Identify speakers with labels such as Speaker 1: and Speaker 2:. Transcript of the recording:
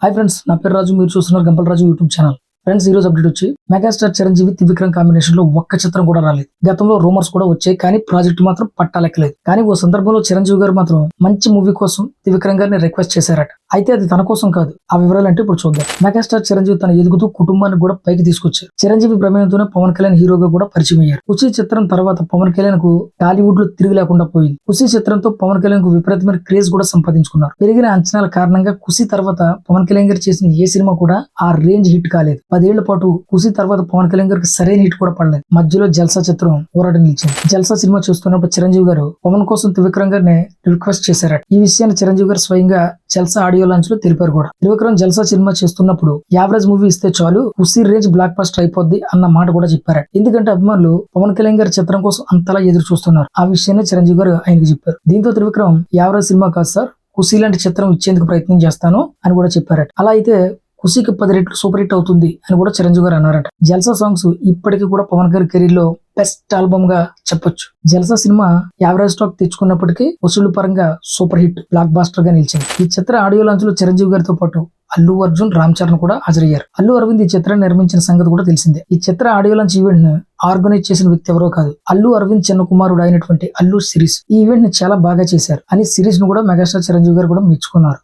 Speaker 1: Hi friends, నా పేరు రాజు. మీరు చూస్తున్నారు గంపల్ రాజు యూట్యూబ్ ఛానల్. ఫ్రెండ్స్, ఈ రోజు అప్డేట్ వచ్చి మెగాస్టార్ చిరంజీవి త్రివిక్రమ్ కాంబినేషన్ లో ఒక్క చిత్రం కూడా రాలేదు. గతంలో రూమర్స్ కూడా వచ్చాయి, కానీ ప్రాజెక్ట్ మాత్రం పట్టాలెక్కలేదు. కానీ ఓ సందర్భంలో చిరంజీవి గారు మాత్రం మంచి మూవీ కోసం త్రివిక్రమ్ గారిని రిక్వెస్ట్ చేశారట. అయితే అది తన కోసం కాదు. ఆ వివరాలు అంటే ఇప్పుడు చూద్దాం. మెగాస్టార్ చిరంజీవి తన ఎదుగుతూ కుటుంబాన్ని కూడా పైకి తీసుకొచ్చారు. చిరంజీవి ప్రమేయంతోనే పవన్ కళ్యాణ్ హీరోగా కూడా పరిచయం అయ్యారు. ఖుషీ చిత్రం తర్వాత పవన్ కళ్యాణ్ కు టాలీవుడ్ లో తిరిగి లేకుండా పోయింది. ఖుషీ చిత్రంతో పవన్ కళ్యాణ్ కు విపరీతమైన క్రేజ్ కూడా సంపాదించుకున్నారు. పెరిగిన అంచనాల కారణంగా ఖుషీ తర్వాత పవన్ కళ్యాణ్ గారు చేసిన ఏ సినిమా కూడా ఆ రేంజ్ హిట్ కాలేదు. 10 ఏళ్ల పాటు ఖుషీ తర్వాత పవన్ కళ్యాణ్ గారికి సరైన హిట్ కూడా పడలేదు. మధ్యలో జల్సా చిత్రం పోరాటం నిలిచింది. జల్సా సినిమా చూస్తున్నప్పుడు చిరంజీవి గారు పవన్ కోసం త్రివిక్రమ్ గారిని రిక్వెస్ట్ చేశారట. ఈ విషయాన్ని చిరంజీవి గారు స్వయంగా జల్సా ఆడియో లాంచ్ లో తెలిపారు కూడా. త్రివిక్రమ్ జల్సా సినిమా చేస్తున్నప్పుడు యావరేజ్ మూవీ ఇస్తే చాలు, ఖుషీ రేంజ్ బ్లాక్ బస్టర్ అయిపోద్ది అన్న మాట కూడా చెప్పారట. ఎందుకంటే అభిమానులు పవన్ కళ్యాణ్ గారి చిత్రం కోసం అంతలా ఎదురు చూస్తున్నారు. ఆ విషయాన్ని చిరంజీవి గారు ఆయనకి చెప్పారు. దీంతో త్రివిక్రమ్ యావరేజ్ సినిమా కాదు సార్, ఖుషీ లాంటి చిత్రం ఇచ్చేందుకు ప్రయత్నం చేస్తాను అని కూడా చెప్పారట. అలా అయితే ఖుషీకి 10 రెట్లు సూపర్ హిట్ అవుతుంది అని కూడా చిరంజీవి గారు అన్నారట. జల్సా సాంగ్స్ ఇప్పటికీ కూడా పవన్ గారి కెరీర్ లో బెస్ట్ ఆల్బమ్ గా చెప్పొచ్చు. జల్సా సినిమా యావరేజ్ టాక్ తెచ్చుకున్నప్పటికీ వసూళ్ల పరంగా సూపర్ హిట్ బ్లాక్ బాస్టర్ గా నిలిచింది. ఈ చిత్ర ఆడియో లాంచ్ లో చిరంజీవి గారితో పాటు అల్లు అర్జున్, రామ్ చరణ్ కూడా హాజరయ్యారు. అల్లు అరవింద్ ఈ చిత్రాన్ని నిర్మించిన సంగతి కూడా తెలిసిందే. ఈ చిత్ర ఆడియో లాంచ్ ఈవెంట్ ను ఆర్గనైజ్ చేసిన వ్యక్తి ఎవరో కాదు, అల్లు అరవింద్ చిన్న కుమారుడు అయినటువంటి అల్లు సిరీస్ ఈ ఈవెంట్ ని చాలా బాగా చేశారు అని సిరీస్ ను కూడా మెగాస్టార్ చిరంజీవి గారు కూడా మెచ్చుకున్నారు.